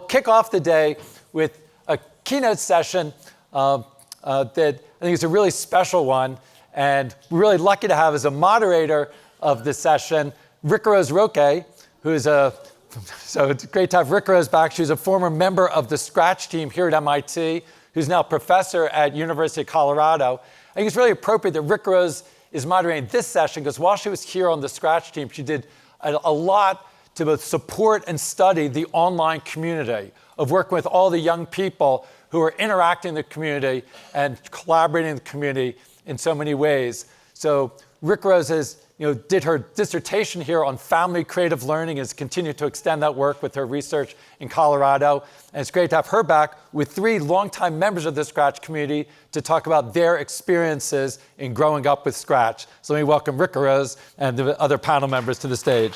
kick off the day with a keynote session that I think is a really special one. And we're really lucky to have as a moderator of this session, Ricarose Roque, who's so it's great to have Ricarose back. She's a former member of the Scratch team here at MIT, who's now a professor at University of Colorado. I think it's really appropriate that Ricarose is moderating this session because while she was here on the Scratch team, she did a lot to both support and study the online community of working with all the young people who are interacting in the community and collaborating in the community in so many ways. So Ricarose did her dissertation here on family creative learning and has continued to extend that work with her research in Colorado. And it's great to have her back with 3 longtime members of the Scratch community to talk about their experiences in growing up with Scratch. So let me welcome Ricarose and the other panel members to the stage.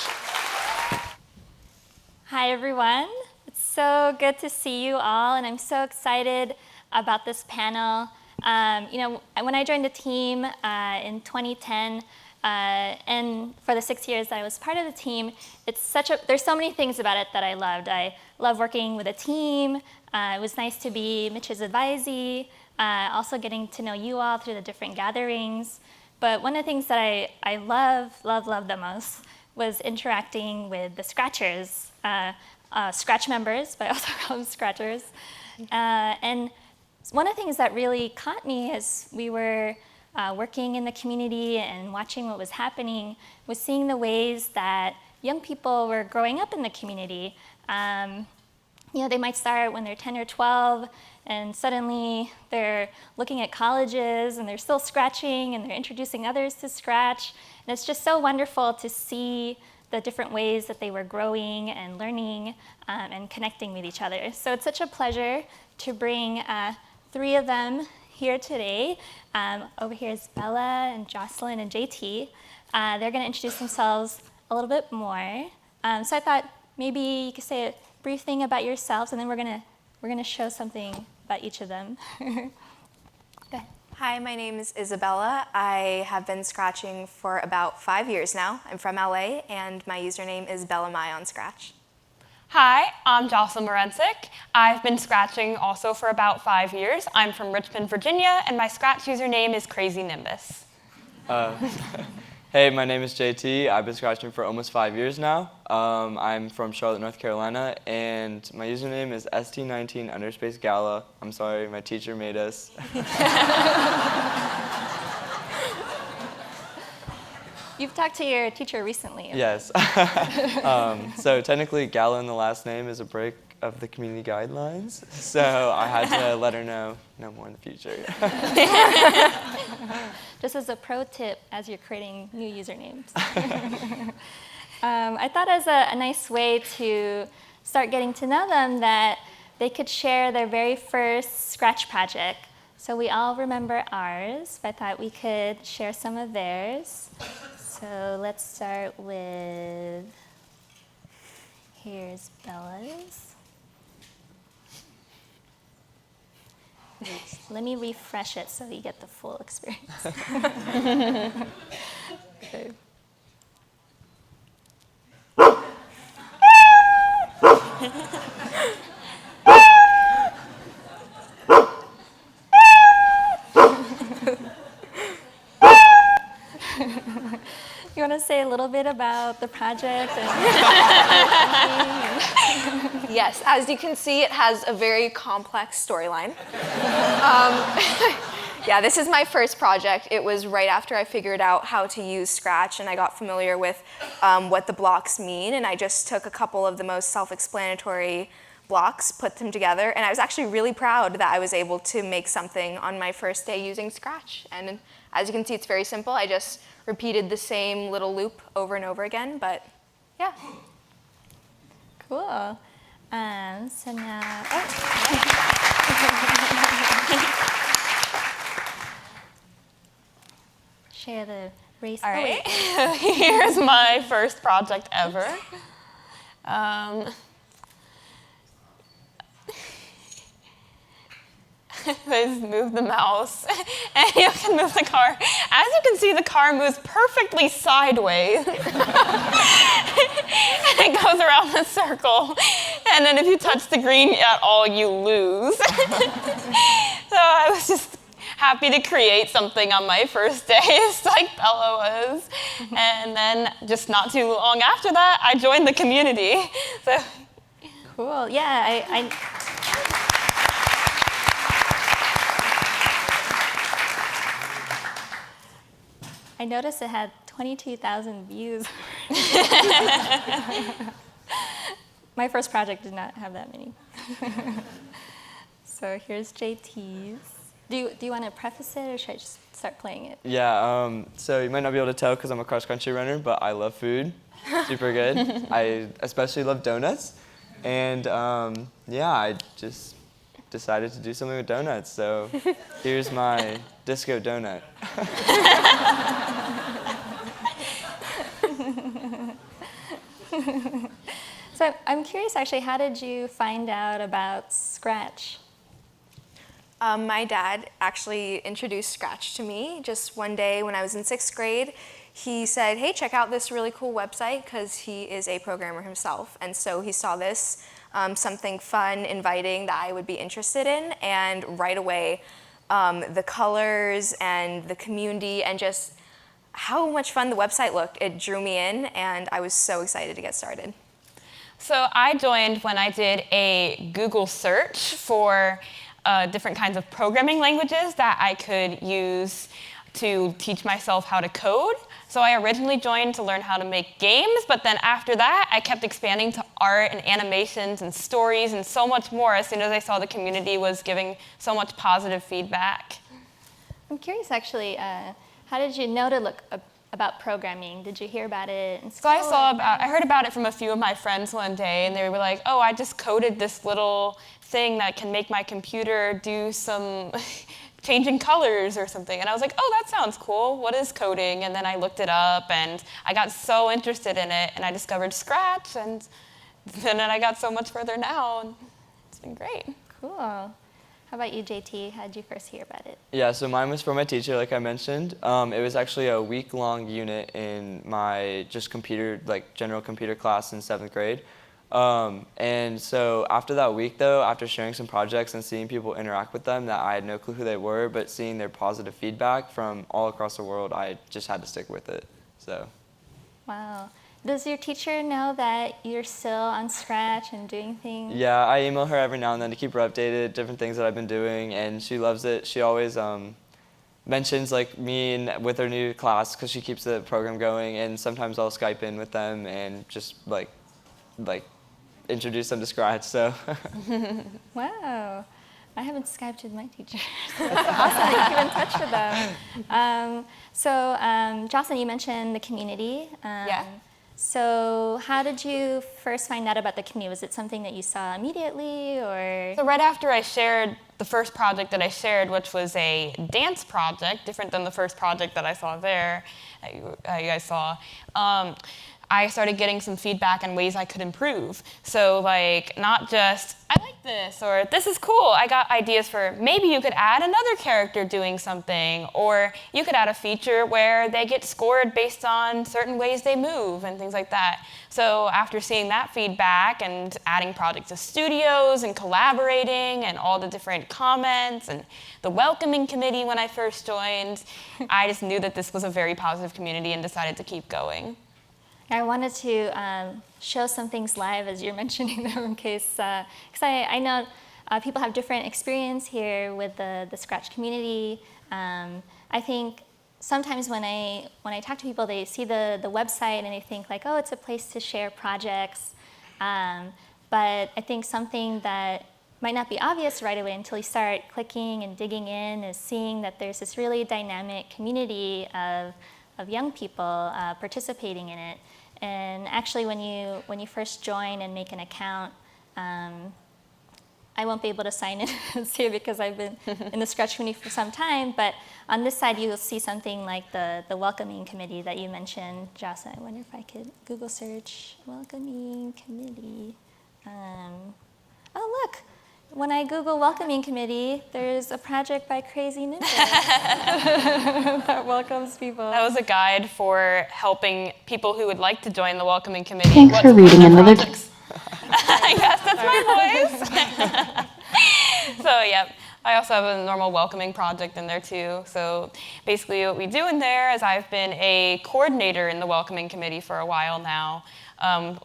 Hi, everyone. It's so good to see you all, and I'm so excited about this panel. When I joined the team in 2010, and for the 6 years that I was part of the team, there's so many things about it that I loved. I love working with a team. It was nice to be Mitch's advisee, also getting to know you all through the different gatherings. But one of the things that I love the most was interacting with the Scratchers, Scratch members, but I also call them Scratchers. And one of the things that really caught me as we were working in the community and watching what was happening was seeing the ways that young people were growing up in the community. They might start when they're 10 or 12, and suddenly they're looking at colleges and they're still scratching and they're introducing others to Scratch. And it's just so wonderful to see the different ways that they were growing and learning and connecting with each other. So it's such a pleasure to bring 3 of them here today. Over here is Bella and Jocelyn and JT. They're going to introduce themselves a little bit more. So I thought maybe you could say a brief thing about yourselves, and then we're going to show something about each of them. Go ahead. Hi, my name is Isabella. I have been scratching for about 5 years now. I'm from LA, and my username is BellaMai on Scratch. Hi, I'm Jocelyn Morensic. I've been scratching also for about 5 years. I'm from Richmond, Virginia, and my Scratch username is Crazy Nimbus. Hey, my name is JT. I've been scratching for almost 5 years now. I'm from Charlotte, North Carolina, and my username is ST19_Gala. I'm sorry, my teacher made us. You've talked to your teacher recently. Yes. So technically, Gala in the last name is a break of the community guidelines. So I had to let her know no more in the future. Just as a pro tip as you're creating new usernames. I thought as a nice way to start getting to know them that they could share their very first Scratch project. So we all remember ours, but I thought we could share some of theirs. So let's start with, here's Bella's. Let me refresh it so you get the full experience. Okay. You want to say a little bit about the project? Yes, as you can see, it has a very complex storyline. Yeah, this is my first project. It was right after I figured out how to use Scratch and I got familiar with what the blocks mean, and I just took a couple of the most self-explanatory blocks, put them together, and I was actually really proud that I was able to make something on my first day using Scratch. And as you can see, it's very simple. I just repeated the same little loop over and over again, but yeah. Cool. So now, share the race. All right, here's my first project ever. Let's move the mouse, and you can move the car. As you can see, the car moves perfectly sideways. And it goes around the circle. And then if you touch the green at all, you lose. So I was just happy to create something on my first day, just like Bella was. And then just not too long after that, I joined the community. So Cool. Yeah, I noticed it had 22,000 views. My first project did not have that many. So here's JT's. Do you want to preface it, or should I just start playing it? Yeah, so you might not be able to tell because I'm a cross-country runner, but I love food. Super good. I especially love donuts. And yeah, I just decided to do something with donuts. So here's my disco donut. So I'm curious, actually, how did you find out about Scratch? My dad actually introduced Scratch to me just one day when I was in 6th grade. He said, hey, check out this really cool website, because he is a programmer himself. And so he saw this, something fun, inviting that I would be interested in. And right away, the colors and the community and just how much fun the website looked, it drew me in, and I was so excited to get started. So I joined when I did a Google search for different kinds of programming languages that I could use to teach myself how to code. So I originally joined to learn how to make games, but then after that, I kept expanding to art and animations and stories and so much more as soon as I saw the community was giving so much positive feedback. I'm curious, actually, how did you know to look about programming? Did you hear about it in So school? I heard about it from a few of my friends one day, and they were like, oh, I just coded this little thing that can make my computer do some changing colors or something. And I was like, oh, that sounds cool. What is coding? And then I looked it up, and I got so interested in it, and I discovered Scratch, and then I got so much further now, and it's been great. Cool. How about you, JT? How did you first hear about it? Yeah, so mine was from my teacher, like I mentioned. It was actually a week-long unit in my just computer, like general computer class in 7th grade. And so after that week, though, after sharing some projects and seeing people interact with them that I had no clue who they were, but seeing their positive feedback from all across the world, I just had to stick with it. So. Wow. Does your teacher know that you're still on Scratch and doing things? Yeah, I email her every now and then to keep her updated, different things that I've been doing, and she loves it. She always mentions like me and with her new class because she keeps the program going, and sometimes I'll Skype in with them and just like introduce them to Scratch. So. Wow. I haven't Skyped with my teacher. So that's awesome to keep in touch with them. So Jocelyn, you mentioned the community. Yeah. So how did you first find out about the community? Was it something that you saw immediately, or? So right after I shared the first project that I shared, which was a dance project, different than the first project that I saw there, that you guys saw, I started getting some feedback on ways I could improve. So like, not just, I like this, or this is cool. I got ideas for maybe you could add another character doing something, or you could add a feature where they get scored based on certain ways they move and things like that. So after seeing that feedback and adding projects to studios and collaborating and all the different comments and the welcoming committee when I first joined, I just knew that this was a very positive community and decided to keep going. I wanted to show some things live as you're mentioning them in case, because I know people have different experience here with the Scratch community. I think sometimes when I talk to people, they see the website and they think like, oh, it's a place to share projects. But I think something that might not be obvious right away until you start clicking and digging in is seeing that there's this really dynamic community of young people participating in it. And actually, when you first join and make an account, I won't be able to sign in and see it because I've been in the Scratch community for some time. But on this side, you'll see something like the welcoming committee that you mentioned, Jocelyn. I wonder if I could Google search welcoming committee. Oh, look. When I Google welcoming committee, there's a project by Crazy Ninja that welcomes people. That was a guide for helping people who would like to join the welcoming committee. Thanks for reading another. Yes, that's So, yep. I also have a normal welcoming project in there too. So basically what we do in there is I've been a coordinator in the welcoming committee for a while now,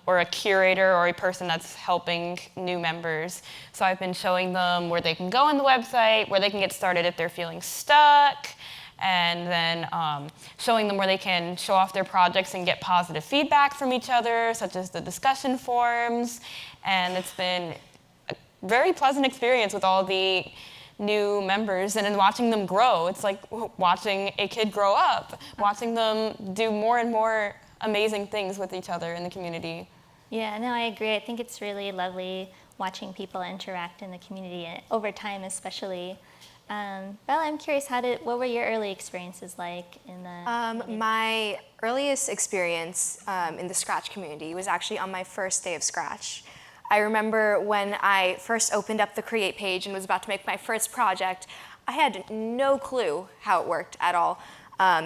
or a curator or a person that's helping new members. So I've been showing them where they can go on the website, where they can get started if they're feeling stuck, and then showing them where they can show off their projects and get positive feedback from each other, such as the discussion forums. And it's been a very pleasant experience with all the new members, and in watching them grow. It's like watching a kid grow up, watching them do more and more amazing things with each other in the community. Yeah, no, I agree. I think it's really lovely watching people interact in the community, and over time especially. Bella, I'm curious, what were your early experiences like in the My earliest experience in the Scratch community was actually on my first day of Scratch. I remember when I first opened up the Create page and was about to make my first project, I had no clue how it worked at all.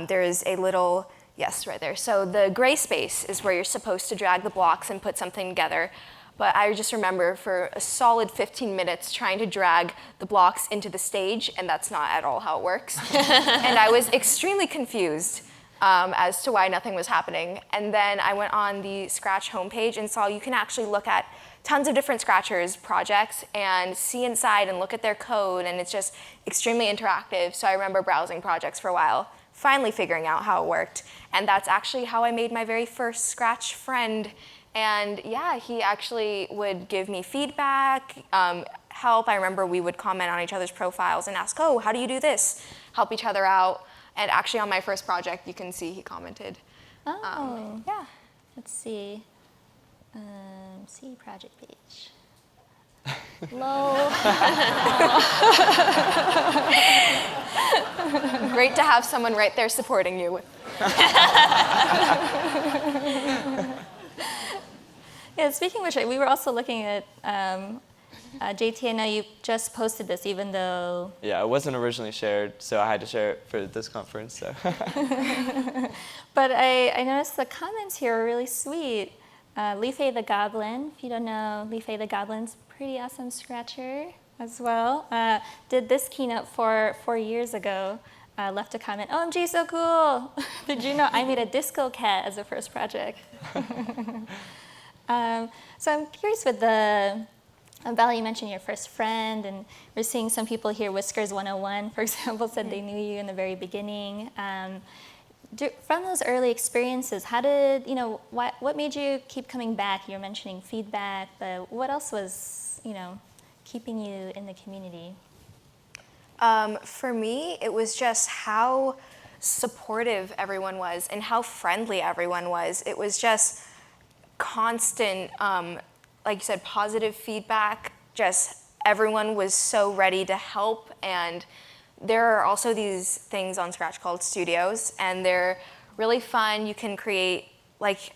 There's a little, yes, right there. So the gray space is where you're supposed to drag the blocks and put something together. But I just remember for a solid 15 minutes trying to drag the blocks into the stage, and that's not at all how it works. And I was extremely confused as to why nothing was happening. And then I went on the Scratch homepage and saw you can actually look at tons of different Scratchers projects and see inside and look at their code, and it's just extremely interactive. So I remember browsing projects for a while, finally figuring out how it worked. And that's actually how I made my very first Scratch friend. And yeah, he actually would give me feedback, help. I remember we would comment on each other's profiles and ask, oh, how do you do this? Help each other out. And actually on my first project, you can see he commented. Oh. Yeah. Let's see. See project page. Low. Great to have someone right there supporting you. Yeah, speaking of which, we were also looking at, JT, I know you just posted this even though... Yeah, it wasn't originally shared, so I had to share it for this conference. So. But I noticed the comments here are really sweet. Life the Goblin, if you don't know, Life the Goblin's pretty awesome Scratcher as well. Did this keynote 4 years ago. Left a comment, OMG, so cool. Did you know I made a disco cat as a first project? So I'm curious with the, Bella, you mentioned your first friend, and we're seeing some people here, Whiskers 101, for example, said they knew you in the very beginning. From those early experiences, how did, what made you keep coming back? You were mentioning feedback, but what else was, keeping you in the community? For me, it was just how supportive everyone was and how friendly everyone was. It was just constant, like you said, positive feedback. Just everyone was so ready to help. And there are also these things on Scratch called studios, and they're really fun. You can create,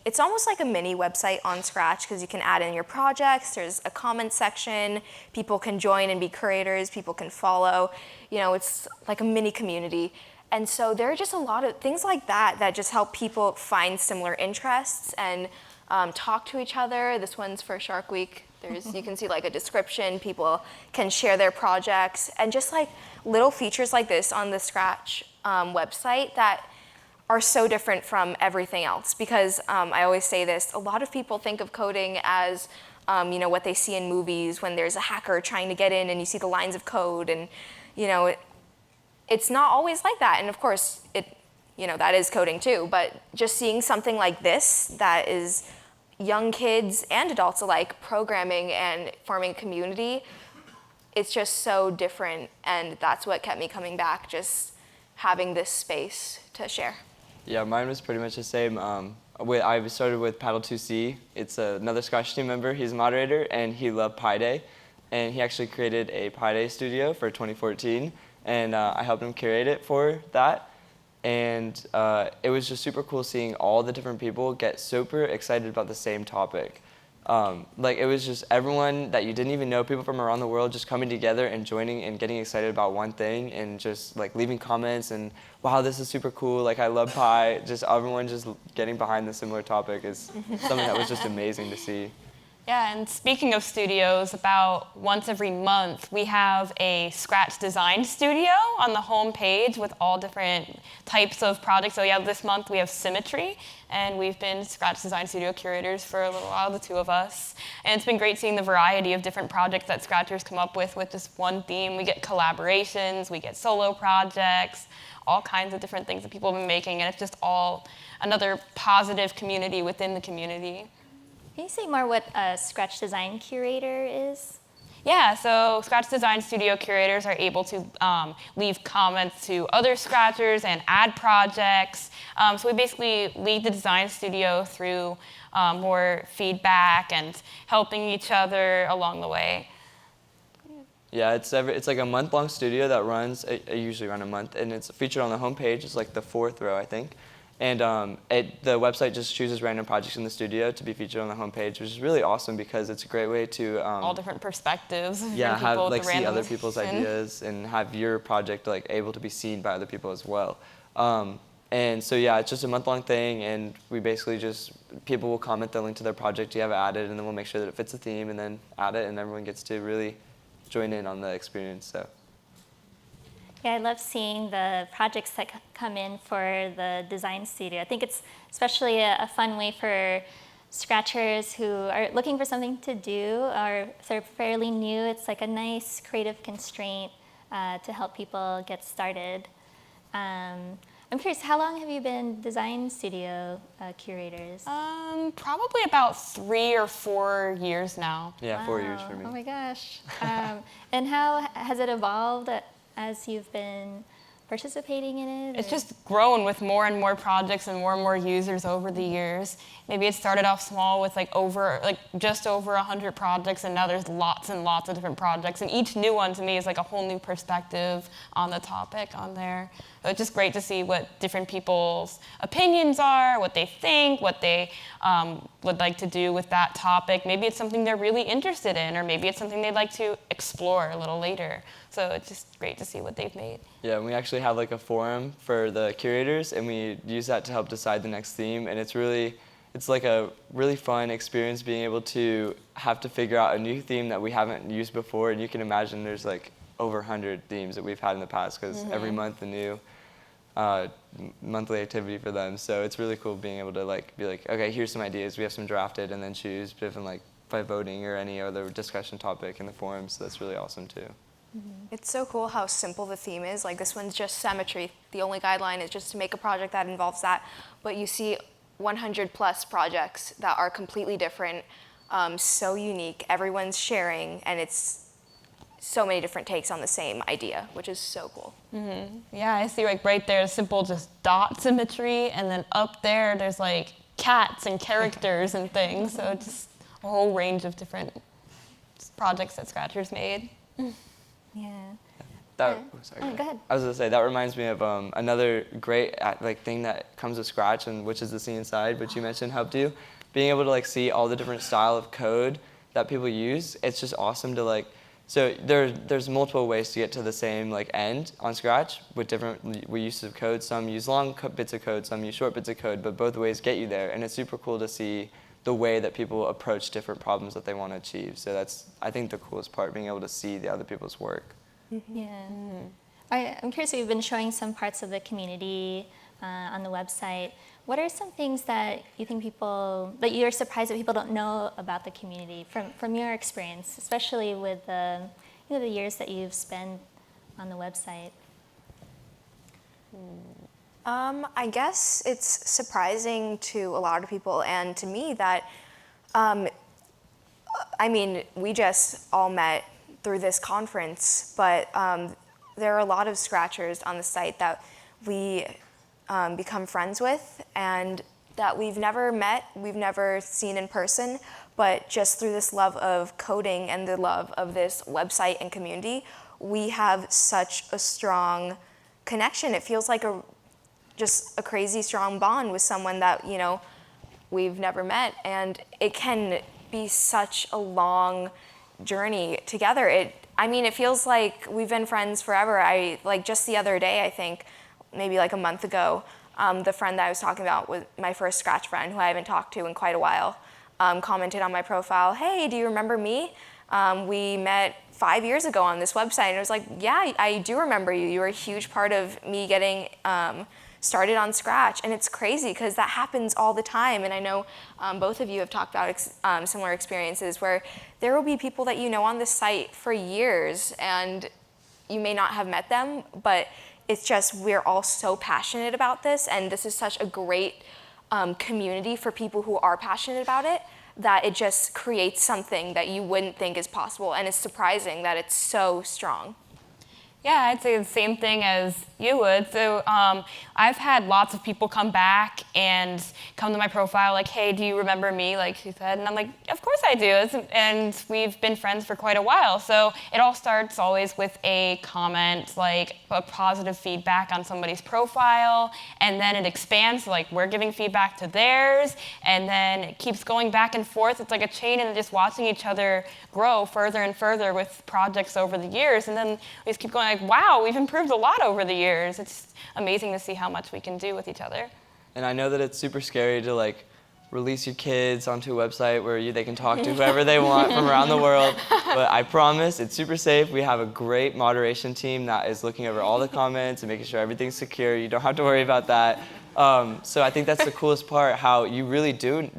it's almost like a mini website on Scratch because you can add in your projects. There's a comment section. People can join and be curators. People can follow. It's like a mini community. And so there are just a lot of things like that that just help people find similar interests and talk to each other. This one's for Shark Week. You can see a description. People can share their projects, and just little features like this on the Scratch website that are so different from everything else. Because I always say this, a lot of people think of coding as what they see in movies when there's a hacker trying to get in and you see the lines of code, and it's not always like that. And of course, that is coding too. But just seeing something like this that is young kids and adults alike programming and forming a community, it's just so different, and that's what kept me coming back, just having this space to share. Yeah, mine was pretty much the same. I started with Paddle2C. It's another Scratch team member. He's a moderator, and he loved Pi Day. And he actually created a Pi Day studio for 2014, and I helped him curate it for that. And it was just super cool seeing all the different people get super excited about the same topic. It was just everyone that you didn't even know, people from around the world just coming together and joining and getting excited about one thing, and just leaving comments and, wow, this is super cool, I love Pi. Just everyone just getting behind the similar topic is something that was just amazing to see. Yeah, and speaking of studios, about once every month, we have a Scratch design studio on the home page with all different types of projects. So yeah, this month we have symmetry, and we've been Scratch design studio curators for a little while, the two of us. And it's been great seeing the variety of different projects that Scratchers come up with just one theme. We get collaborations, we get solo projects, all kinds of different things that people have been making, and it's just all another positive community within the community. Can you say more what a Scratch Design Curator is? Yeah, so Scratch Design Studio curators are able to leave comments to other Scratchers and add projects. So we basically lead the design studio through more feedback and helping each other along the way. Yeah, it's like a month-long studio that runs, usually around a month, and it's featured on the homepage. It's like the 4th row, I think. And the website just chooses random projects in the studio to be featured on the homepage, which is really awesome because it's a great way to all different perspectives. Yeah, have people, see other people's ideas and have your project able to be seen by other people as well. And so yeah, it's just a month-long thing, and we basically people will comment the link to their project you have added, and then we'll make sure that it fits the theme, and then add it, and everyone gets to really join in on the experience. So. Yeah, I love seeing the projects that come in for the design studio. I think it's especially a fun way for Scratchers who are looking for something to do, or if they're fairly new, it's like a nice creative constraint to help people get started. I'm curious, how long have you been design studio curators? Probably about 3 or 4 years now. Yeah, Wow. 4 years for me. Oh my gosh. And how has it evolved as you've been participating in it? It's just grown with more and more projects and more users over the years. Maybe it started off small with just over 100 projects, and now there's lots and lots of different projects. And each new one to me is like a whole new perspective on the topic on there. So it's just great to see what different people's opinions are, what they think, what they would like to do with that topic. Maybe it's something they're really interested in, or maybe it's something they'd like to explore a little later. So it's just great to see what they've made. Yeah, and we actually have a forum for the curators, and we use that to help decide the next theme. And it's like a really fun experience being able to have to figure out a new theme that we haven't used before. And you can imagine there's over 100 themes that we've had in the past, because every month a new monthly activity for them. So it's really cool being able to be okay, here's some ideas, we have some drafted, and then choose different by voting or any other discussion topic in the forum. So that's really awesome too. It's so cool how simple the theme is. This one's just symmetry. The only guideline is just to make a project that involves that. But you see 100 plus projects that are completely different, so unique. Everyone's sharing, and it's so many different takes on the same idea, which is so cool. Mm-hmm. Yeah, I see right there, simple just dot symmetry, and then up there there's cats and characters and things. So just a whole range of different projects that Scratchers made. Yeah. Sorry, go ahead. I was going to say, that reminds me of another great thing that comes with Scratch, and which is the See Inside, which you mentioned helped you. Being able to see all the different style of code that people use, it's just awesome to so there's multiple ways to get to the same end on Scratch with different uses of code. Some use long bits of code, some use short bits of code, but both ways get you there, and it's super cool to see the way that people approach different problems that they want to achieve. So that's, I think, the coolest part, being able to see the other people's work. Yeah. I'm curious, you've been showing some parts of the community on the website. What are some things that you think that you're surprised that people don't know about the community from your experience, especially with the years that you've spent on the website? I guess it's surprising to a lot of people, and to me, that, we just all met through this conference, but there are a lot of Scratchers on the site that we become friends with, and that we've never met, we've never seen in person, but just through this love of coding and the love of this website and community, we have such a strong connection. It feels like just a crazy strong bond with someone that we've never met, and it can be such a long journey together. It feels like we've been friends forever. Just the other day, I think, maybe a month ago, the friend that I was talking about was my first Scratch friend, who I haven't talked to in quite a while. commented on my profile, hey, do you remember me? We met 5 years ago on this website. And it was like, yeah, I do remember you. You were a huge part of me getting started on Scratch. And it's crazy because that happens all the time. And I know both of you have talked about similar experiences where there will be people that you know on this site for years and you may not have met them, but it's just we're all so passionate about this, and this is such a great community for people who are passionate about it, that it just creates something that you wouldn't think is possible, and it's surprising that it's so strong. Yeah, I'd say the same thing as you would. So I've had lots of people come back and come to my profile like, hey, do you remember me, like she said? And I'm like, of course I do. And we've been friends for quite a while. So it all starts always with a comment, like a positive feedback on somebody's profile. And then it expands, like we're giving feedback to theirs. And then it keeps going back and forth. It's like a chain, and just watching each other grow further and further with projects over the years. And then we just keep going like, wow, we've improved a lot over the years. It's amazing to see how much we can do with each other. And I know that it's super scary to like release your kids onto a website where they can talk to whoever they want from around the world. But I promise it's super safe. We have a great moderation team that is looking over all the comments and making sure everything's secure. You don't have to worry about that. So I think that's the coolest part, how you really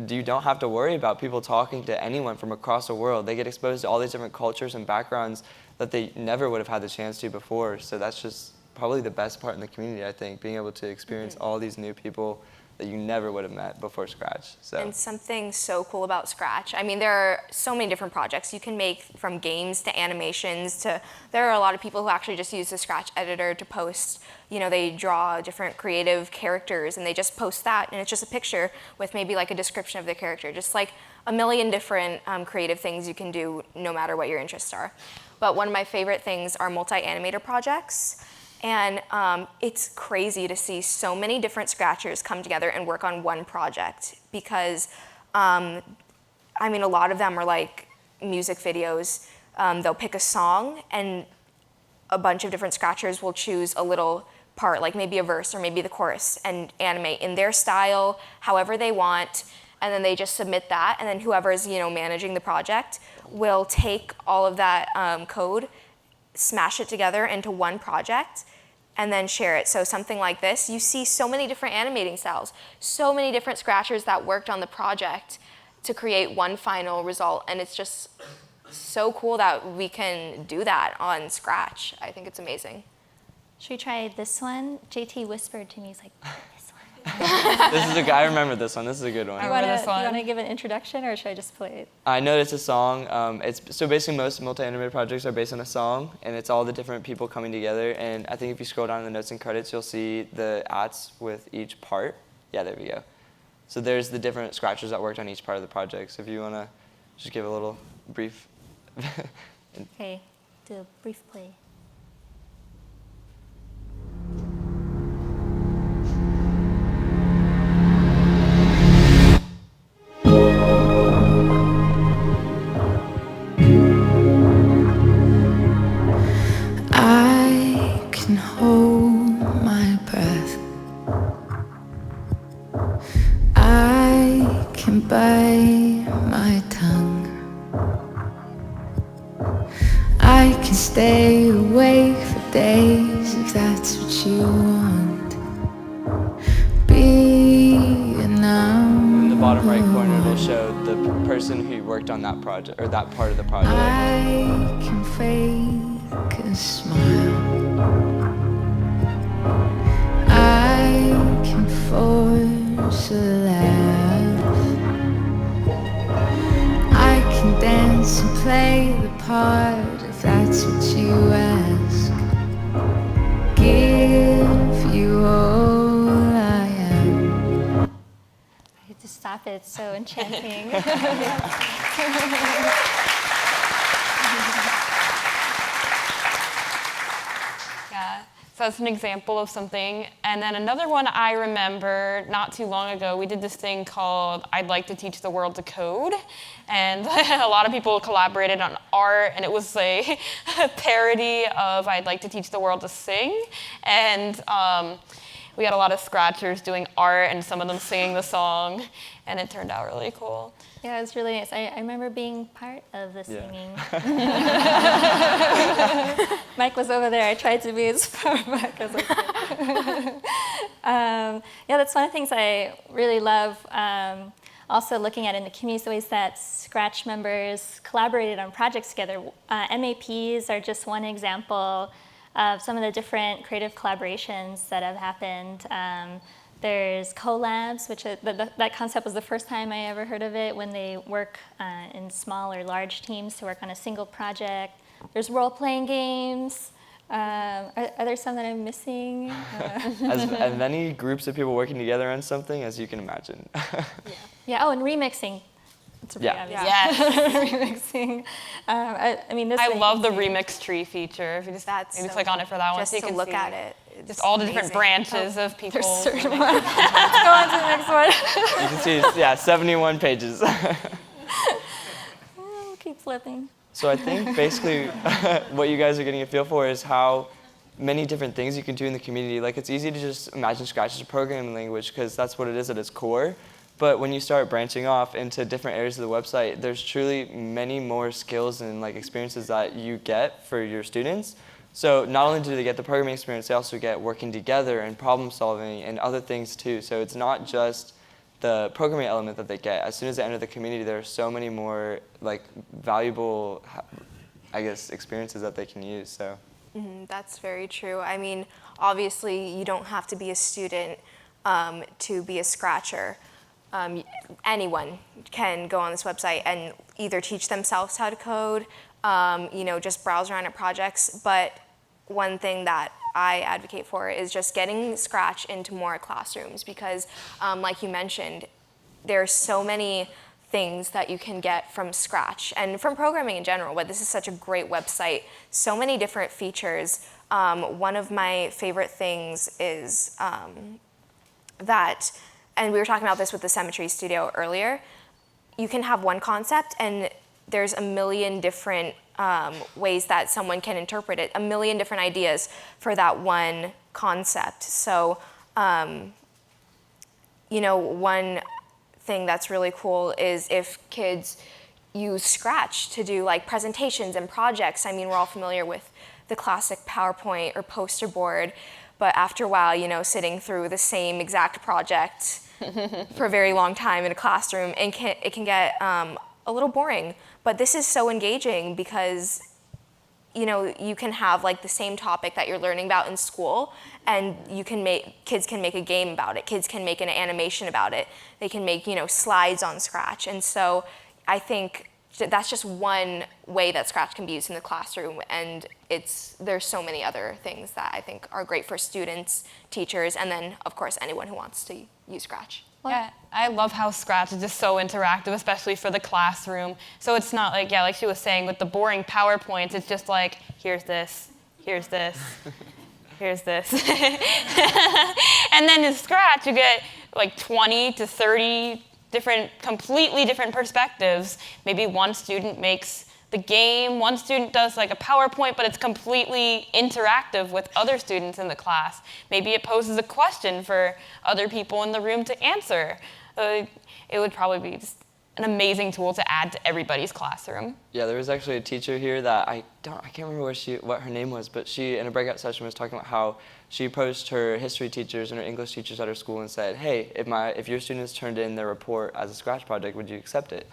you don't have to worry about people talking to anyone from across the world. They get exposed to all these different cultures and backgrounds that they never would have had the chance to before. So that's just probably the best part in the community, I think, being able to experience all these new people that you never would have met before Scratch. So. And something so cool about Scratch, I mean, there are so many different projects you can make, from games to animations to, there are a lot of people who actually just use the Scratch editor to post, they draw different creative characters and they just post that, and it's just a picture with maybe like a description of the character, just like a million different creative things you can do no matter what your interests are. But one of my favorite things are multi-animator projects. And it's crazy to see so many different Scratchers come together and work on one project because, a lot of them are like music videos. They'll pick a song and a bunch of different Scratchers will choose a little part, like maybe a verse or maybe the chorus, and animate in their style, however they want. And then they just submit that, and then whoever's managing the project will take all of that code, smash it together into one project, and then share it. So something like this, you see so many different animating styles, so many different Scratchers that worked on the project to create one final result, and it's just so cool that we can do that on Scratch. I think it's amazing. Should we try this one? JT whispered to me, he's like, this one. This is I remember this one. This is a good one. You want to give an introduction, or should I just play it? I know it's a song. So basically most multi-animated projects are based on a song, and it's all the different people coming together. And I think if you scroll down in the notes and credits, you'll see the ads with each part. Yeah, there we go. So there's the different Scratchers that worked on each part of the project. So if you want to just give a little brief. Okay, do a brief play. Stay awake for days if that's what you want. Be an in the bottom right corner, it'll show the person who worked on that project, or that part of the project. I can fake a smile. I can force a laugh. I can dance and play the part if that's what you ask. Give you all I am. I had to stop it, it's so enchanting. Yeah, so that's an example of something. And then another one I remember not too long ago, we did this thing called I'd Like to Teach the World to Code. And a lot of people collaborated on art, and it was a parody of I'd Like to Teach the World to Sing. And we had a lot of Scratchers doing art and some of them singing the song. and it turned out really cool. Yeah, it was really nice. I remember being part of the singing. Mike was over there. I tried to be as far back as I could. Yeah, that's one of the things I really love. Also looking at in the community, the ways that Scratch members collaborated on projects together. MAPs are just one example of some of the different creative collaborations that have happened. There's collabs, which that concept was the first time I ever heard of it, when they work in small or large teams to work on a single project. There's role-playing games. Are there some that I'm missing? As many groups of people working together on something as you can imagine. Yeah. Oh, and remixing. It's really obvious. Yes. Remixing. I mean, this. I thing- love the remix tree feature. If you just That's maybe so click on it for that one, just so you to can look see at it. It's just all the different amazing. branches of people. There's certain ones. Let's go on to the next one. You can see, yeah, 71 pages. Keep flipping. So I think basically what you guys are getting a feel for is how many different things you can do in the community. Like, it's easy to just imagine Scratch as a programming language because that's what it is at its core. But when you start branching off into different areas of the website, there's truly many more skills and like experiences that you get for your students. So not only do they get the programming experience, they also get working together and problem solving and other things too. So it's not just the programming element that they get. As soon as they enter the community, there are so many more like valuable, I guess, experiences that they can use. So. That's very true. I mean, obviously, you don't have to be a student to be a Scratcher. Anyone can go on this website and either teach themselves how to code, just browse around at projects. But one thing that I advocate for is just getting Scratch into more classrooms because, like you mentioned, there's so many things that you can get from Scratch and from programming in general, but this is such a great website. So many different features. One of my favorite things is that, and we were talking about this with the Symmetry Studio earlier, you can have one concept and there's a million different ways that someone can interpret it, a million different ideas for that one concept. So, one thing that's really cool is if kids use Scratch to do like presentations and projects. I mean, we're all familiar with the classic PowerPoint or poster board, but after a while, sitting through the same exact project for a very long time in a classroom, and it can get a little boring. But this is so engaging because you can have like the same topic that you're learning about in school, and kids can make a game about it. Kids can make an animation about it. They can make slides on Scratch, and so I think that's just one way that Scratch can be used in the classroom, and there's so many other things that I think are great for students, teachers, and then of course anyone who wants to use Scratch. Yeah, I love how Scratch is just so interactive, especially for the classroom. So it's not like, like she was saying, with the boring PowerPoints, it's just like, here's this, here's this, here's this. And then in Scratch, you get like 20 to 30 completely different perspectives. Maybe one student makes the game, one student does like a PowerPoint, but it's completely interactive with other students in the class. Maybe it poses a question for other people in the room to answer. It would probably be just an amazing tool to add to everybody's classroom. Yeah, there was actually a teacher here that I can't remember what her name was, but she, in a breakout session, was talking about how she approached her history teachers and her English teachers at her school and said, hey, if your students turned in their report as a Scratch project, would you accept it?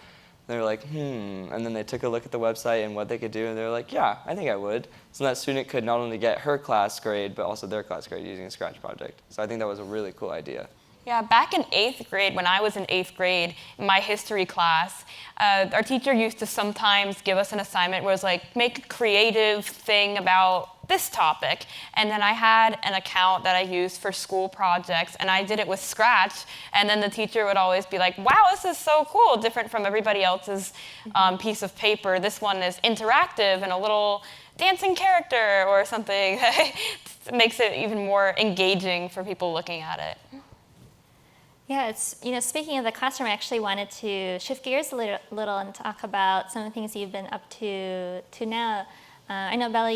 They were like, and then they took a look at the website and what they could do, and they were like, yeah, I think I would. So that student could not only get her class grade, but also their class grade using a Scratch project. So I think that was a really cool idea. Yeah, back in 8th grade, when I was in 8th grade, in my history class, our teacher used to sometimes give us an assignment where it was like, make a creative thing about this topic. And then I had an account that I used for school projects, and I did it with Scratch. And then the teacher would always be like, wow, this is so cool, different from everybody else's piece of paper. This one is interactive and a little dancing character or something. It makes it even more engaging for people looking at it. Yeah, speaking of the classroom, I actually wanted to shift gears a little and talk about some of the things you've been up to now. I know, Bella,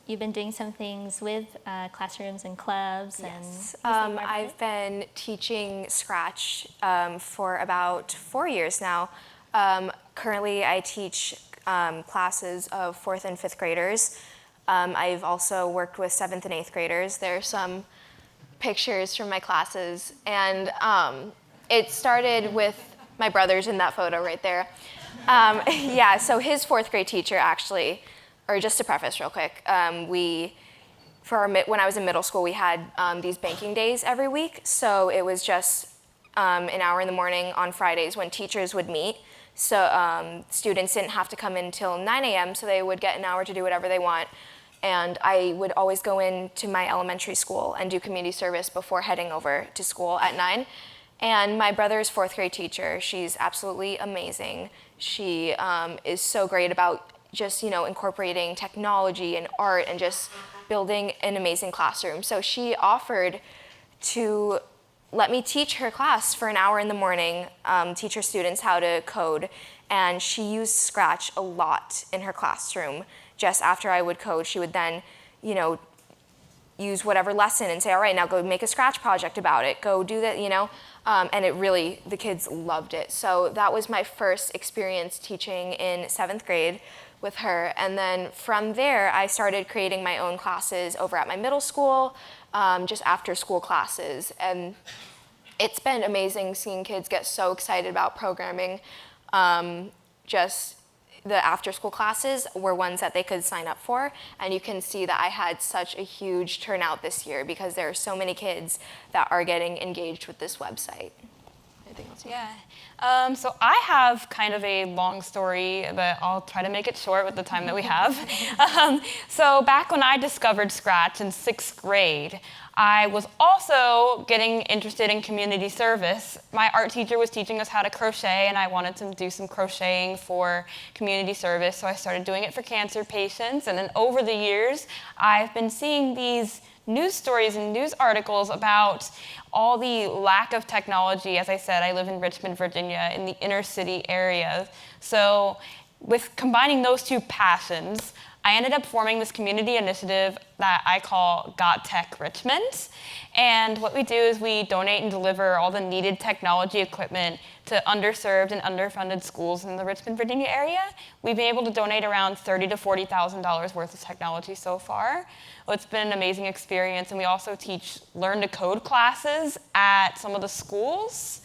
you've been doing some things with classrooms and clubs. Yes. And I've been teaching Scratch for about 4 years now. Currently, I teach classes of 4th and 5th graders. I've also worked with 7th and 8th graders. There are some pictures from my classes. And it started with my brother's in that photo right there. Yeah, so his 4th grade teacher actually, or just to preface real quick, when I was in middle school, we had these banking days every week. So it was just an hour in the morning on Fridays when teachers would meet. So students didn't have to come in till 9 a.m., so they would get an hour to do whatever they want. And I would always go into my elementary school and do community service before heading over to school at 9. And my brother's 4th grade teacher, she's absolutely amazing. She is so great about just, incorporating technology and art and just building an amazing classroom. So she offered to let me teach her class for an hour in the morning, teach her students how to code. And she used Scratch a lot in her classroom. Just after I would code, she would then, use whatever lesson and say, all right, now go make a Scratch project about it. Go do that, and it really, the kids loved it. So that was my first experience teaching in 7th grade with her. And then from there, I started creating my own classes over at my middle school, just after school classes. And it's been amazing seeing kids get so excited about programming. Just the after school classes were ones that they could sign up for. And you can see that I had such a huge turnout this year because there are so many kids that are getting engaged with this website. Anything else? Yeah. So I have kind of a long story, but I'll try to make it short with the time that we have. So back when I discovered Scratch in 6th grade, I was also getting interested in community service. My art teacher was teaching us how to crochet, and I wanted to do some crocheting for community service, so I started doing it for cancer patients. And then over the years, I've been seeing these news stories and news articles about all the lack of technology. As I said, I live in Richmond, Virginia, in the inner city area. So with combining those two passions, I ended up forming this community initiative that I call Got Tech Richmond. And what we do is we donate and deliver all the needed technology equipment to underserved and underfunded schools in the Richmond, Virginia area. We've been able to donate around $30,000 to $40,000 worth of technology so far. Well, it's been an amazing experience, and we also teach Learn to Code classes at some of the schools.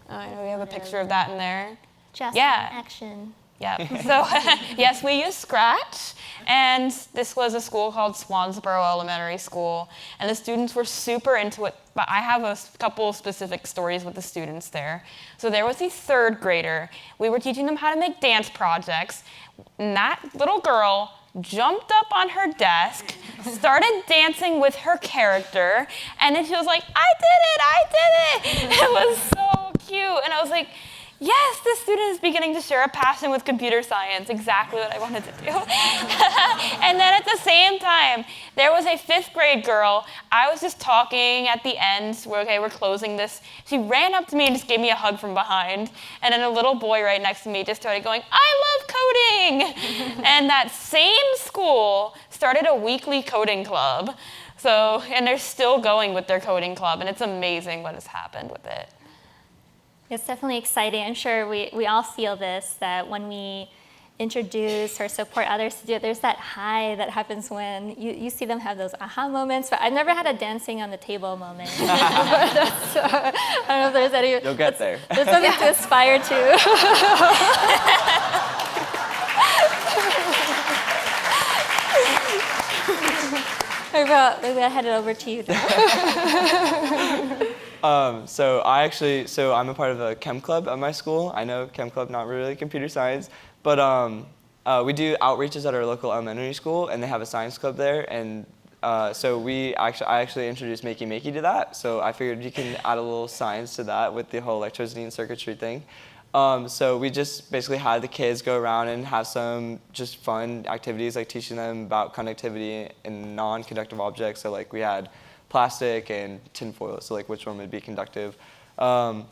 I know we have a picture of that in there. just Yeah. action. Yeah, so yes, we use Scratch, and this was a school called Swansboro Elementary School, and the students were super into it, but I have a couple of specific stories with the students there. So there was a 3rd grader. We were teaching them how to make dance projects, and that little girl jumped up on her desk, started dancing with her character, and then she was like, I did it! It was so cute, and I was like, yes, this student is beginning to share a passion with computer science, exactly what I wanted to do. And then at the same time, there was a 5th grade girl. I was just talking at the end, we're closing this. She ran up to me and just gave me a hug from behind. And then a little boy right next to me just started going, I love coding! And that same school started a weekly coding club. So, and they're still going with their coding club, and it's amazing what has happened with it. It's definitely exciting. I'm sure we all feel this, that when we introduce or support others to do it, there's that high that happens when you see them have those aha moments. But I've never had a dancing on the table moment. I don't know if there's any. You'll get there. There's something to aspire to. Maybe I'll head it over to you now. So I'm a part of a chem club at my school. I know chem club, not really computer science, but we do outreaches at our local elementary school, and they have a science club there. And so I actually introduced Makey Makey to that. So I figured you can add a little science to that with the whole electricity and circuitry thing. So we just basically had the kids go around and have some just fun activities, like teaching them about conductivity in non-conductive objects. So like we had plastic and tinfoil, so like which one would be conductive. And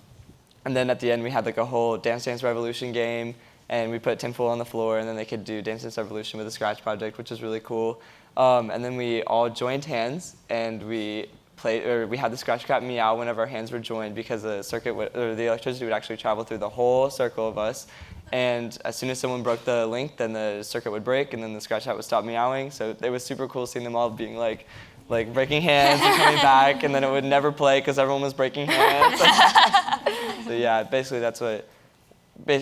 then at the end we had like a whole Dance Dance Revolution game, and we put tinfoil on the floor, and then they could do Dance Dance Revolution with a Scratch project, which was really cool. And then we all joined hands, and we had the Scratch Cat meow whenever our hands were joined, because the electricity would actually travel through the whole circle of us. And as soon as someone broke the link, then the circuit would break, and then the Scratch Cat would stop meowing. So it was super cool seeing them all being like breaking hands and coming back, and then it would never play because everyone was breaking hands. So yeah, basically that's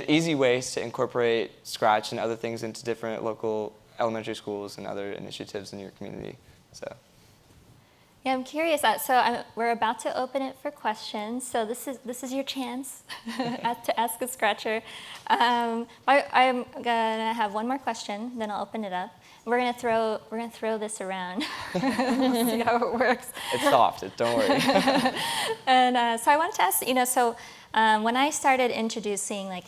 easy ways to incorporate Scratch and other things into different local elementary schools and other initiatives in your community. So. Yeah, I'm curious. We're about to open it for questions. So this is your chance to ask a Scratcher. I'm gonna have one more question, then I'll open it up. We're gonna throw this around. We'll see how it works. It's soft. Don't worry. And so I wanted to ask, when I started introducing, like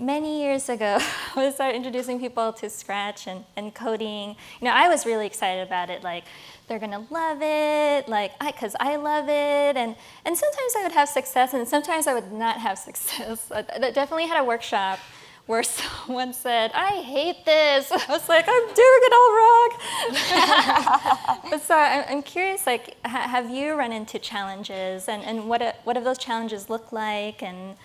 many years ago, when I started introducing people to Scratch and coding, I was really excited about it. Like, they're gonna love it, because I love it, and sometimes I would have success, and sometimes I would not have success. I definitely had a workshop where someone said, "I hate this." I was like, "I'm doing it all wrong." But so I'm curious, have you run into challenges, and what have those challenges look like, and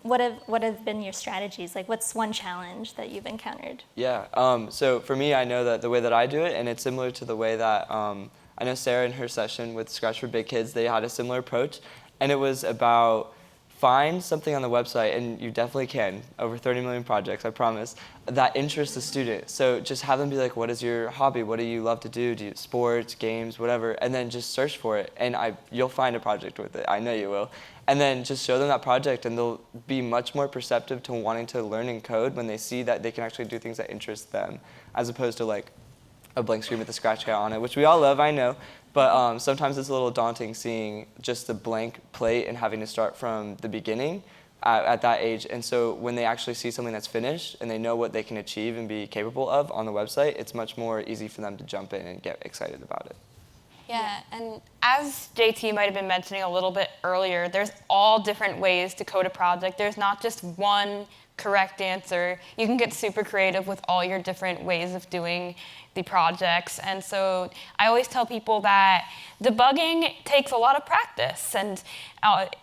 what have been your strategies? Like, what's one challenge that you've encountered? Yeah, so for me, I know that the way that I do it, and it's similar to the way that I know Sarah in her session with Scratch for Big Kids, they had a similar approach, and it was about find something on the website, and you definitely can, over 30 million projects, I promise, that interests the student. So just have them be like, what is your hobby? What do you love to do? Do you sports, games, whatever? And then just search for it, and you'll find a project with it. I know you will. And then just show them that project, and they'll be much more perceptive to wanting to learn and code when they see that they can actually do things that interest them, as opposed to like a blank screen with a Scratch Cat on it, which we all love, I know. But sometimes it's a little daunting seeing just the blank plate and having to start from the beginning at that age. And so when they actually see something that's finished and they know what they can achieve and be capable of on the website, it's much more easy for them to jump in and get excited about it. Yeah, and as JT might have been mentioning a little bit earlier, there's all different ways to code a project. There's not just one correct answer. You can get super creative with all your different ways of doing the projects. And so I always tell people that debugging takes a lot of practice, and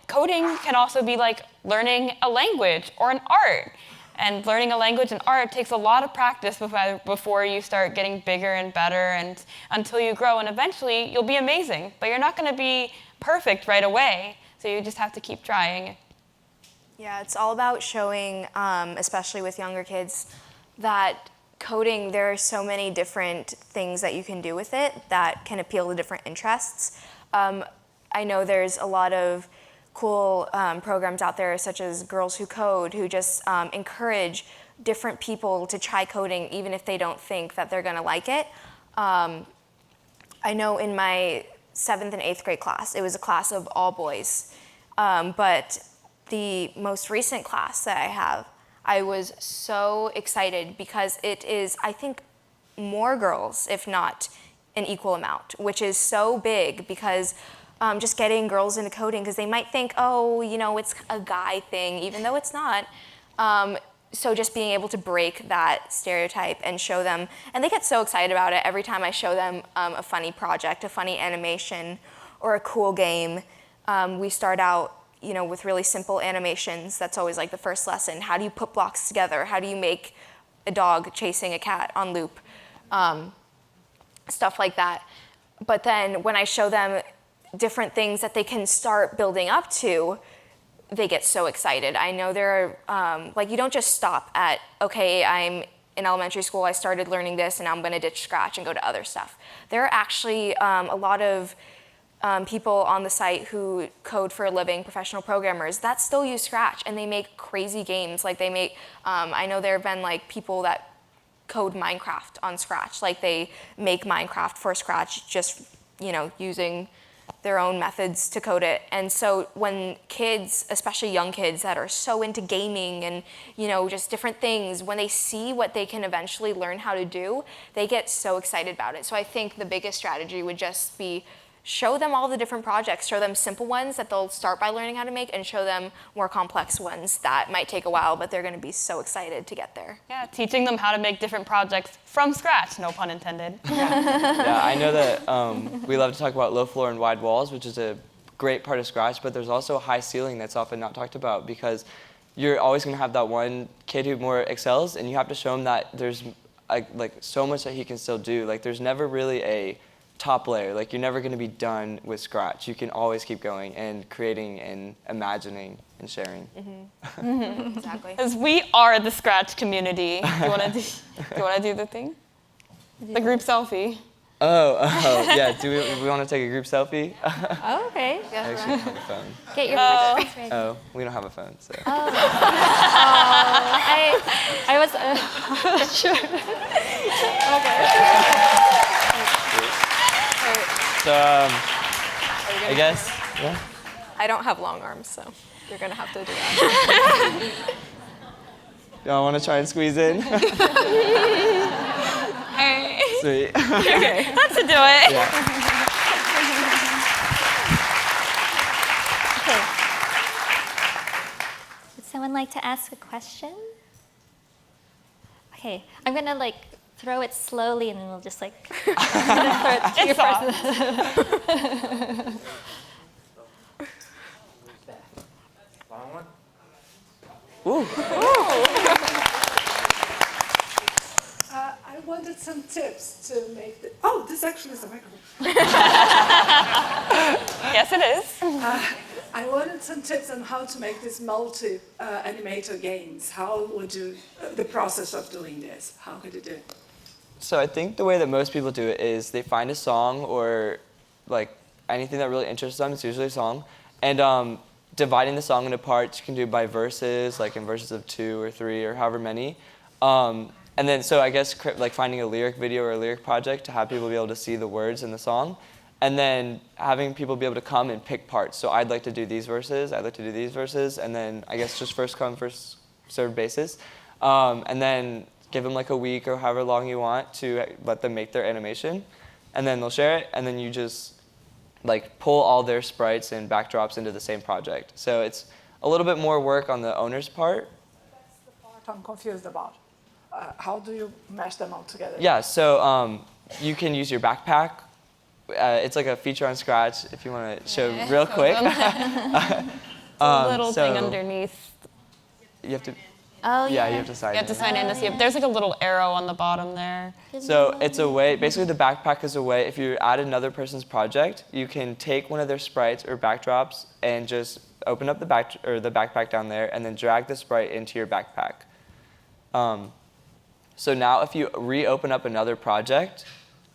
coding can also be like learning a language or an art. And learning a language and art takes a lot of practice before you start getting bigger and better, and until you grow, and eventually you'll be amazing. But you're not going to be perfect right away, so you just have to keep trying. Yeah, it's all about showing, especially with younger kids, that coding, there are so many different things that you can do with it that can appeal to different interests. I know there's a lot of cool programs out there, such as Girls Who Code, who just encourage different people to try coding even if they don't think that they're going to like it. I know in my 7th and 8th grade class, it was a class of all boys, but the most recent class that I have, I was so excited because it is, I think, more girls, if not an equal amount, which is so big because just getting girls into coding, because they might think, oh, it's a guy thing, even though it's not. So just being able to break that stereotype and show them, and they get so excited about it every time I show them a funny project, a funny animation, or a cool game. We start out with really simple animations. That's always like the first lesson. How do you put blocks together? How do you make a dog chasing a cat on loop? Stuff like that. But then when I show them different things that they can start building up to, they get so excited. I know there are, you don't just stop at, okay, I'm in elementary school, I started learning this, and now I'm gonna ditch Scratch and go to other stuff. There are actually a lot of people on the site who code for a living, professional programmers, that still use Scratch, and they make crazy games. Like they make, I know there have been people that code Minecraft on Scratch. Like they make Minecraft for Scratch just, using their own methods to code it. And so when kids, especially young kids that are so into gaming and, just different things, when they see what they can eventually learn how to do, they get so excited about it. So I think the biggest strategy would just be show them all the different projects, show them simple ones that they'll start by learning how to make, and show them more complex ones that might take a while, but they're going to be so excited to get there. Yeah, teaching them how to make different projects from scratch, no pun intended. Yeah, I know that we love to talk about low floor and wide walls, which is a great part of Scratch, but there's also a high ceiling that's often not talked about, because you're always going to have that one kid who more excels, and you have to show him that there's like so much that he can still do. Like, there's never really a top layer. Like, you're never going to be done with Scratch. You can always keep going and creating and imagining and sharing. Exactly. Because we are the Scratch community. Do you want to do the thing? The group selfie. Oh, yeah. Do we want to take a group selfie? Oh, okay. I actually don't have a phone. Get your questions ready. Oh, we don't have a phone, so. I was sure. So, I guess, yeah. I don't have long arms, so you're going to have to do that. Y'all want to try and squeeze in? Sweet. Okay, let's do it. Yeah. Okay. Would someone like to ask a question? Okay, I'm gonna like throw it slowly, and then we'll just like throw it to your person. Ooh. I wanted some tips to make the. Oh, this actually is a microphone. Yes, it is. I wanted some tips on how to make this multi-animator games. How would you, the process of doing this? How could you do it? So I think the way that most people do it is they find a song or like anything that really interests them. It's usually a song, and dividing the song into parts. You can do by verses, like in verses of 2 or 3 or however many. And then, so I guess like finding a lyric video or a lyric project to have people be able to see the words in the song, and then having people be able to come and pick parts. So I'd like to do these verses, I'd like to do these verses, and then I guess just first come, first served basis. And then give them like a week or however long you want to let them make their animation, and then they'll share it, and then you just like pull all their sprites and backdrops into the same project. So it's a little bit more work on the owner's part. That's the part I'm confused about. How do you mash them all together? Yeah, so you can use your backpack. It's like a feature on Scratch if you want to show real quick. A little thing underneath. You have to, Oh yeah, you have to sign You have to in. sign in to see if there's like a little arrow on the bottom there. So it's a way, basically the backpack is a way, if you add another person's project, you can take one of their sprites or backdrops and just open up the backpack down there and then drag the sprite into your backpack. So now if you reopen up another project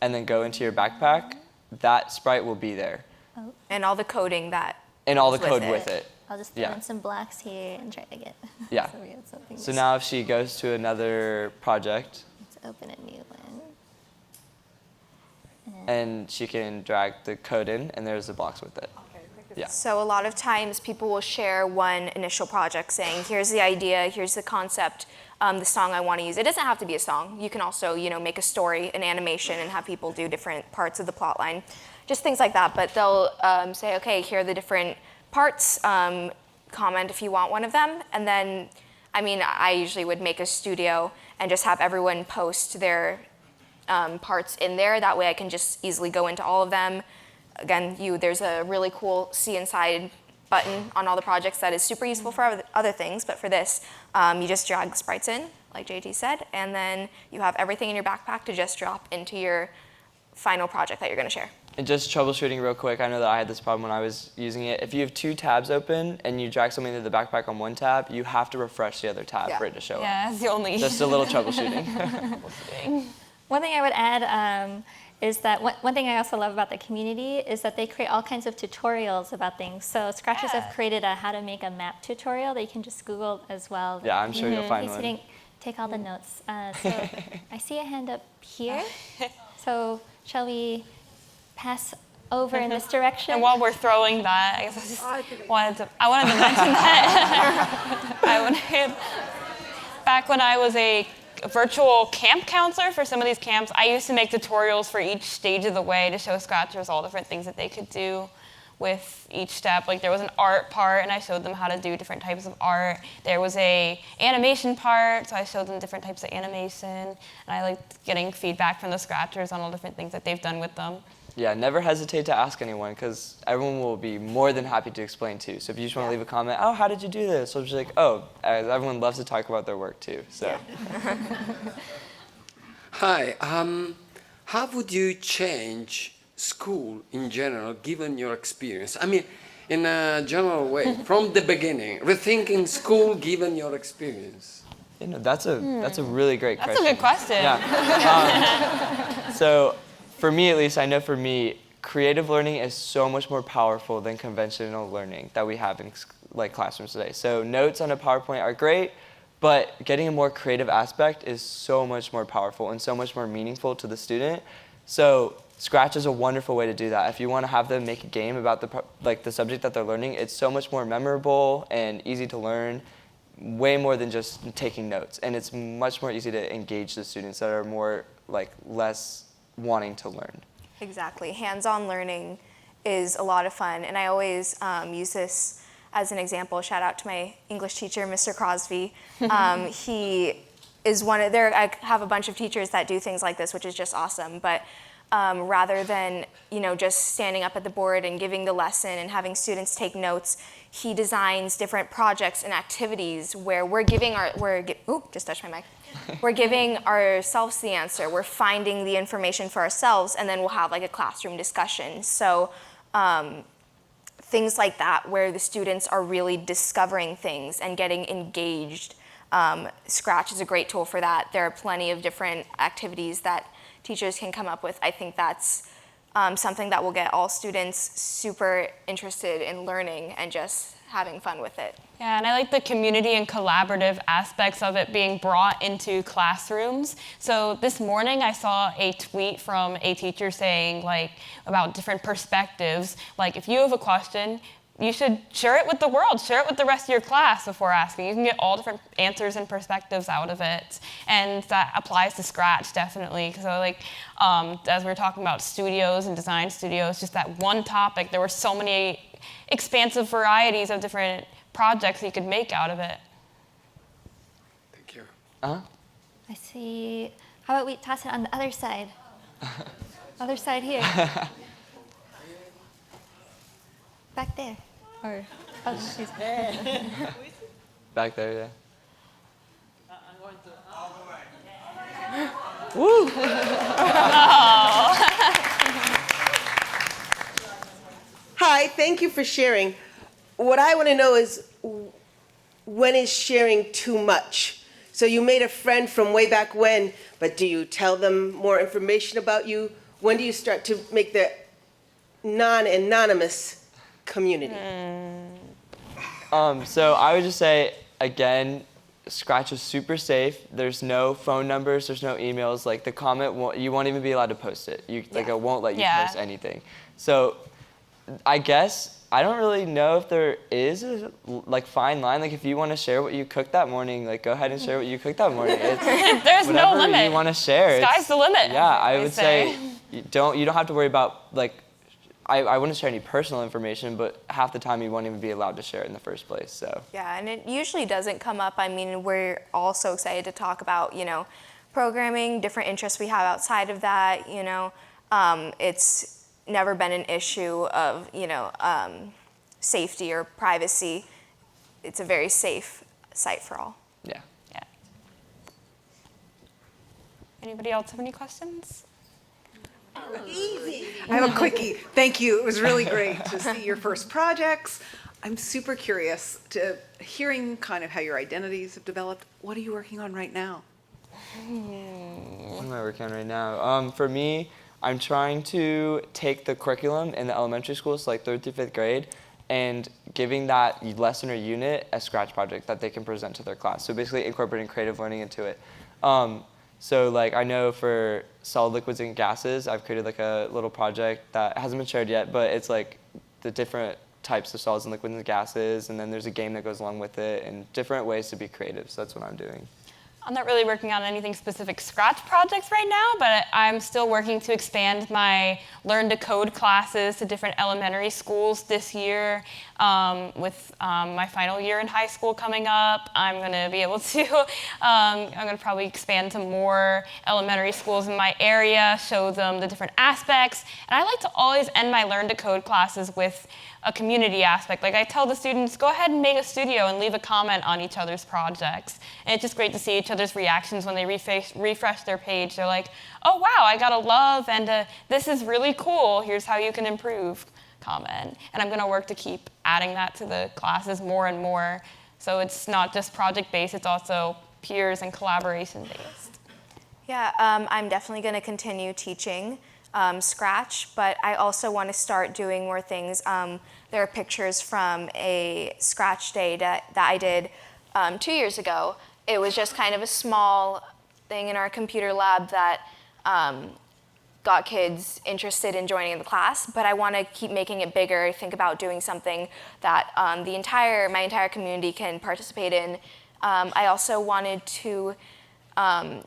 and then go into your backpack, that sprite will be there. And all the coding that And all the goes code with it. I'll just throw Yeah. in some blocks here and try to get. Yeah. So we have something. So now if she goes to another project, Let's open a new one. and she can drag the code in, and there's the blocks with it. Yeah. So a lot of times people will share one initial project saying, here's the idea, here's the concept, the song I want to use. It doesn't have to be a song. You can also, make a story, an animation, and have people do different parts of the plot line. Just things like that. But they'll say, okay, here are the different parts. Comment if you want one of them. And then, I usually would make a studio and just have everyone post their parts in there. That way I can just easily go into all of them. Again, there's a really cool see inside button on all the projects that is super useful for other things, but for this, you just drag the sprites in, like JT said, and then you have everything in your backpack to just drop into your final project that you're gonna share. And just troubleshooting real quick, I know that I had this problem when I was using it. If you have 2 tabs open and you drag something into the backpack on one tab, you have to refresh the other tab for it to show up. Yeah, that's the only. Just a little troubleshooting. One thing I would add is that one thing I also love about the community is that they create all kinds of tutorials about things. So Scratchers have created a how to make a map tutorial that you can just Google as well. Yeah, I'm sure you'll In find case you one. didn't take all the notes. So I see a hand up here. So shall we pass over in this direction? And while we're throwing that, I guess I just wanted to mention that. Back when I was a a virtual camp counselor for some of these camps. I used to make tutorials for each stage of the way to show scratchers all different things that they could do with each step. Like there was an art part, and I showed them how to do different types of art. There was a animation part, so I showed them different types of animation. And I liked getting feedback from the scratchers on all different things that they've done with them. Yeah, never hesitate to ask anyone, because everyone will be more than happy to explain too. So if you just want to leave a comment, oh, how did you do this? So just like, oh, everyone loves to talk about their work too. So. Hi, how would you change school in general, given your experience? I mean, in a general way, from the beginning, rethinking school given your experience. You know, that's a really great question. That's a good question. Yeah. So for me, at least, I know for me, creative learning is so much more powerful than conventional learning that we have in like classrooms today. So notes on a PowerPoint are great, but getting a more creative aspect is so much more powerful and so much more meaningful to the student. So Scratch is a wonderful way to do that. If you want to have them make a game about the subject that they're learning, it's so much more memorable and easy to learn, way more than just taking notes. And it's much more easy to engage the students that are more less wanting to learn. Exactly. Hands-on learning is a lot of fun, and I always use this as an example. Shout out to my English teacher, Mr. Crosby. He is I have a bunch of teachers that do things like this, which is just awesome. But rather than just standing up at the board and giving the lesson and having students take notes, he designs different projects and activities where we're giving just touched my mic. We're giving ourselves the answer. We're finding the information for ourselves, and then we'll have a classroom discussion. So things like that, where the students are really discovering things and getting engaged. Scratch is a great tool for that. There are plenty of different activities that teachers can come up with. I think that's something that will get all students super interested in learning and just having fun with it. Yeah, and I like the community and collaborative aspects of it being brought into classrooms. So this morning I saw a tweet from a teacher saying about different perspectives. If you have a question, you should share it with the world, share it with the rest of your class before asking. You can get all different answers and perspectives out of it. And that applies to Scratch, definitely. So as we were talking about studios and design studios, just that one topic, there were so many expansive varieties of different projects you could make out of it. Thank you. I see. How about we toss it on the other side? Other side here. Back there. Or, oh, she's Back there, yeah. I'm going to all the way. Woo! Hi, thank you for sharing. What I want to know is, when is sharing too much? So you made a friend from way back when, but do you tell them more information about you? When do you start to make the non-anonymous community? So I would just say, again, Scratch is super safe. There's no phone numbers, there's no emails. The comment, you won't even be allowed to post it. It won't let you post anything. So I guess I don't really know if there is a fine line. If you want to share what you cooked that morning, go ahead and share what you cooked that morning. There's no limit. Whatever you want to share. Sky's the limit. Yeah, I would say you don't have to worry about I wouldn't share any personal information, but half the time you won't even be allowed to share it in the first place. So yeah, and it usually doesn't come up. I mean, we're all so excited to talk about programming, different interests we have outside of that. It's never been an issue of safety or privacy. It's a very safe site for all. Yeah. Yeah. Anybody else have any questions? Easy. I have a quickie. Thank you. It was really great to see your first projects. I'm super curious to hearing kind of how your identities have developed. What are you working on right now? What am I working on right now? For me, I'm trying to take the curriculum in the elementary schools, 3rd through 5th grade, and giving that lesson or unit a Scratch project that they can present to their class. So basically incorporating creative learning into it. So I know for solid liquids and gases, I've created a little project that hasn't been shared yet, but it's the different types of solids and liquids and gases, and then there's a game that goes along with it, and different ways to be creative. So that's what I'm doing. I'm not really working on anything specific Scratch projects right now, but I'm still working to expand my Learn to Code classes to different elementary schools this year. With my final year in high school coming up, I'm going to be able to, I'm going to probably expand to more elementary schools in my area, show them the different aspects. And I like to always end my Learn to Code classes with a community aspect. Like I tell the students, go ahead and make a studio and leave a comment on each other's projects. And it's just great to see each other's reactions when they refresh their page. They're like, oh wow, I got a love and this is really cool. Here's how you can improve comment. And I'm going to work to keep adding that to the classes more and more. So it's not just project-based, it's also peers and collaboration-based. Yeah, I'm definitely going to continue teaching Scratch, but I also want to start doing more things. There are pictures from a Scratch day that I did 2 years ago. It was just kind of a small thing in our computer lab that got kids interested in joining the class, but I want to keep making it bigger, think about doing something that my entire community can participate in. I also wanted to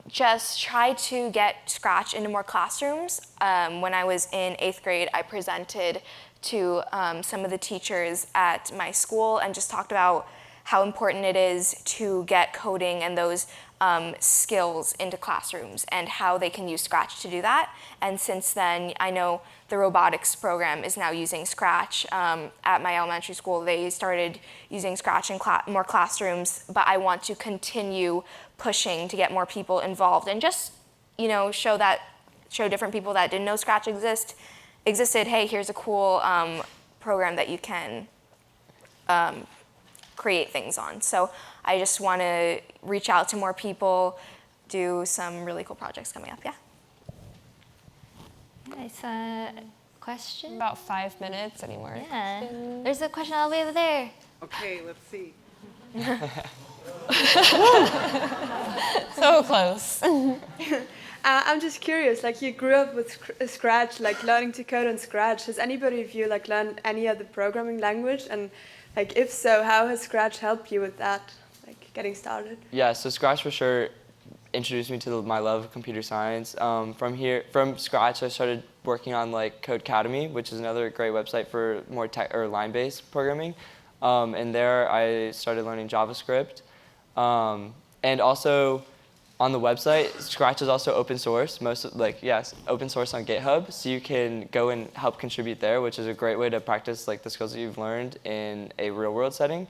just try to get Scratch into more classrooms. When I was in 8th grade, I presented to some of the teachers at my school and just talked about how important it is to get coding and those skills into classrooms and how they can use Scratch to do that. And since then, I know the robotics program is now using Scratch. At my elementary school, they started using Scratch in more classrooms, but I want to continue pushing to get more people involved and just, show different people that didn't know Scratch existed, hey, here's a cool program that you can create things on. So I just want to reach out to more people, do some really cool projects coming up, yeah. Nice question. About 5 minutes, any more questions? There's a question all the way over there. Okay, let's see. So close. I'm just curious, like you grew up with Scratch, like learning to code on Scratch. Has anybody of you like learned any other programming language? And like if so, how has Scratch helped you with that, like getting started? Yeah, so Scratch for sure introduced me to my love of computer science. From Scratch, I started working on like Codecademy, which is another great website for more line-based programming. And there I started learning JavaScript. And also on the website, Scratch is also open source. Open source on GitHub, so you can go and help contribute there, which is a great way to practice like the skills that you've learned in a real-world setting.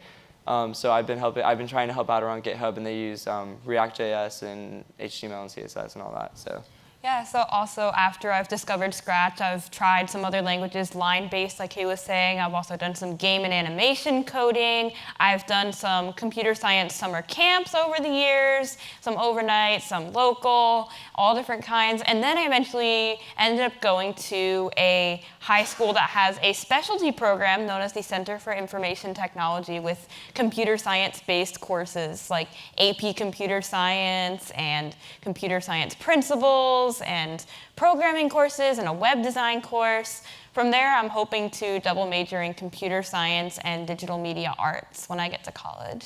So I've been trying to help out around GitHub, and they use React.js and HTML and CSS and all that. So. Yeah, so also after I've discovered Scratch, I've tried some other languages, line-based, like he was saying. I've also done some game and animation coding. I've done some computer science summer camps over the years, some overnight, some local, all different kinds. And then I eventually ended up going to a high school that has a specialty program known as the Center for Information Technology with computer science-based courses like AP Computer Science and Computer Science Principles and programming courses and a web design course. From there, I'm hoping to double major in computer science and digital media arts when I get to college.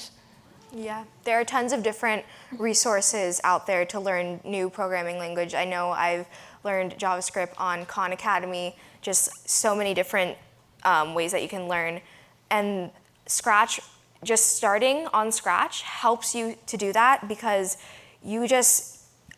Yeah, there are tons of different resources out there to learn new programming language. I know I've learned JavaScript on Khan Academy, just so many different ways that you can learn. And Scratch, just starting on Scratch helps you to do that because you just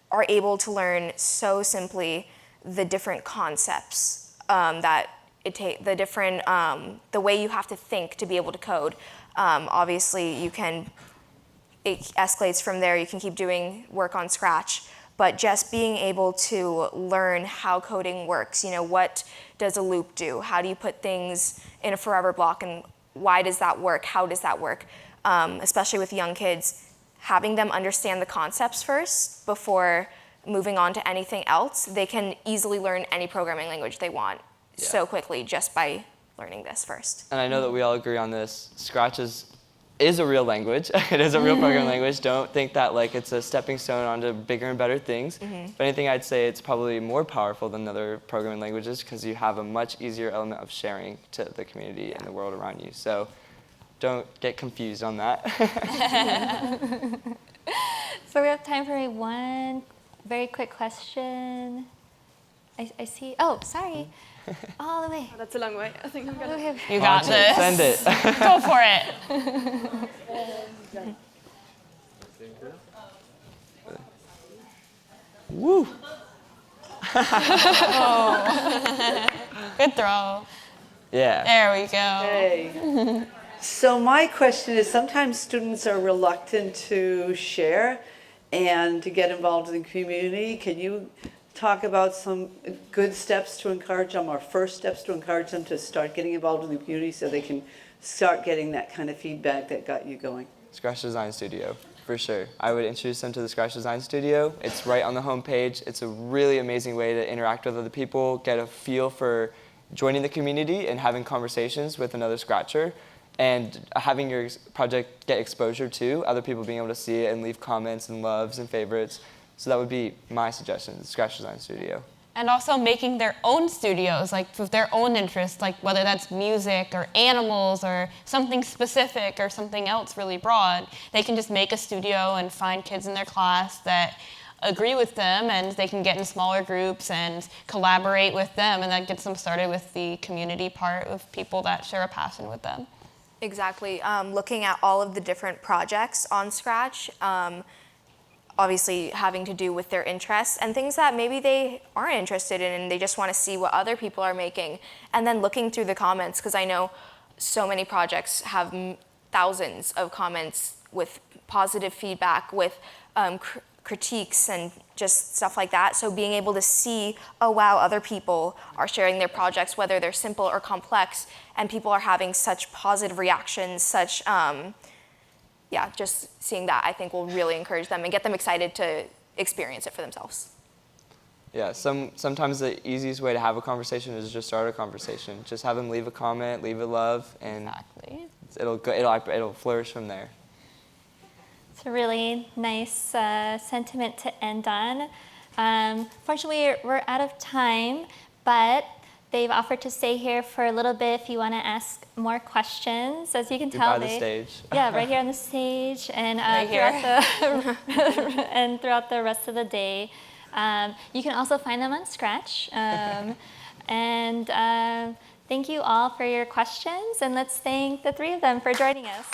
are able to learn so simply the different concepts that it takes, the way you have to think to be able to code. Obviously, it escalates from there. You can keep doing work on Scratch, but just being able to learn how coding works. What does a loop do? How do you put things in a forever block, and why does that work? How does that work? Especially with young kids, having them understand the concepts first before moving on to anything else, they can easily learn any programming language they want so quickly just by learning this first. And I know that we all agree on this. Scratch is a real language. It is a real programming language. Don't think that like it's a stepping stone onto bigger and better things. If anything, I'd say it's probably more powerful than other programming languages because you have a much easier element of sharing to the community and the world around you. So don't get confused on that. So we have time for one very quick question. I see. Oh, sorry. All the way. Oh, that's a long way. I think I'm gonna. You got this. Send it. Go for it. Woo. Good throw. Yeah. There we go. Hey. So my question is, sometimes students are reluctant to share and to get involved in the community. Can you talk about some good steps to encourage them, or first steps to encourage them to start getting involved in the community so they can start getting that kind of feedback that got you going? Scratch Design Studio, for sure. I would introduce them to the Scratch Design Studio. It's right on the homepage. It's a really amazing way to interact with other people, get a feel for joining the community and having conversations with another Scratcher, and having your project get exposure to other people being able to see it and leave comments and loves and favorites. So that would be my suggestion, the Scratch Design Studio. And also making their own studios, like with their own interests, like whether that's music or animals or something specific or something else really broad. They can just make a studio and find kids in their class that agree with them, and they can get in smaller groups and collaborate with them, and that gets them started with the community part of people that share a passion with them. Exactly. Looking at all of the different projects on Scratch, obviously having to do with their interests and things that maybe they aren't interested in and they just want to see what other people are making. And then looking through the comments, because I know so many projects have thousands of comments with positive feedback, with critiques and just stuff like that. So being able to see, oh wow, other people are sharing their projects, whether they're simple or complex, and people are having such positive reactions, such, yeah, just seeing that I think will really encourage them and get them excited to experience it for themselves. Yeah, sometimes the easiest way to have a conversation is just start a conversation. Just have them leave a comment, leave a love, and it'll flourish from there. It's a really nice sentiment to end on. Fortunately, we're out of time, but they've offered to stay here for a little bit if you want to ask more questions. As you can tell, by the stage. Yeah, right here on the stage, and throughout the rest of the day. You can also find them on Scratch. And thank you all for your questions, and let's thank the three of them for joining us.